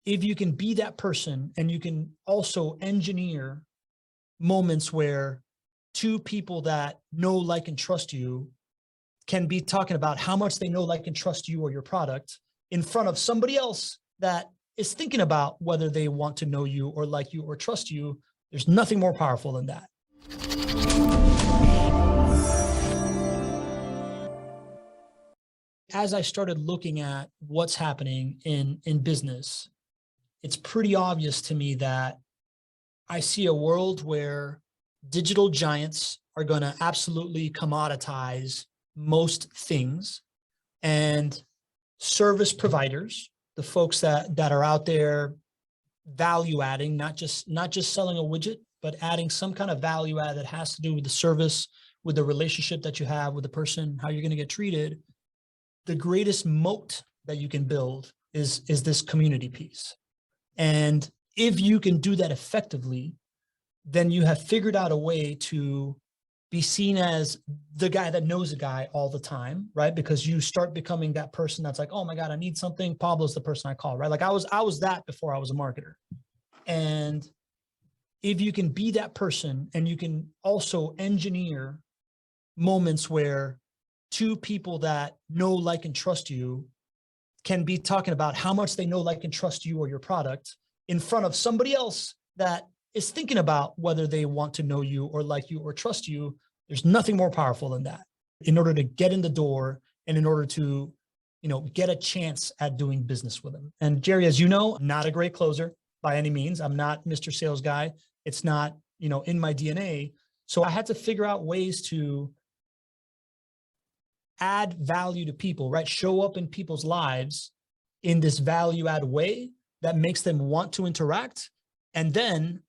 if you can be that person and you can also engineer moments where two people that know, like, and trust you can be talking about how much they know, like, and trust you or your product in front of somebody else that is thinking about whether they want to know you or like you or trust you, there's nothing more powerful than that. As I started looking at what's happening in business, it's pretty obvious to me that I see a world where digital giants are going to absolutely commoditize most things, and service providers, the folks that are out there value adding, not just selling a widget, but adding some kind of value add that has to do with the service, with the relationship that you have with the person, how you're going to get treated. The greatest moat that you can build is this community piece. And if you can do that effectively, then you have figured out a way to be seen as the guy that knows a guy all the time, right? Because you start becoming that person that's like, oh my God, I need something. Pablo's the person I call, right? Like I was that before I was a marketer. And if you can be that person and you can also engineer moments where two people that know, like, and trust you can be talking about how much they know, like, and trust you or your product in front of somebody else that is thinking about whether they want to know you or like you or trust you, there's nothing more powerful than that in order to get in the door and in order to, get a chance at doing business with them. And Jerry, as you know, I'm not a great closer by any means. I'm not Mr. Sales Guy. It's not, in my DNA. So I had to figure out ways to add value to people, right? Show up in people's lives in this value add way that makes them want to interact, and then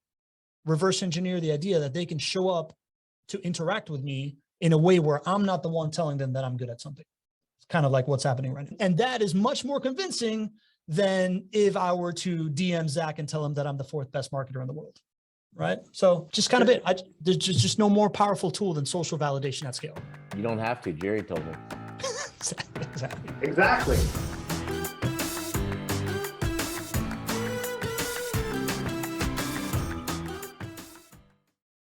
reverse engineer the idea that they can show up to interact with me in a way where I'm not the one telling them that I'm good at something. It's kind of like what's happening right now. And that is much more convincing than if I were to DM Zach and tell him that I'm the fourth best marketer in the world, right? So just kind of it. There's just no more powerful tool than social validation at scale. You don't have to. Jerry told me. Exactly. Exactly.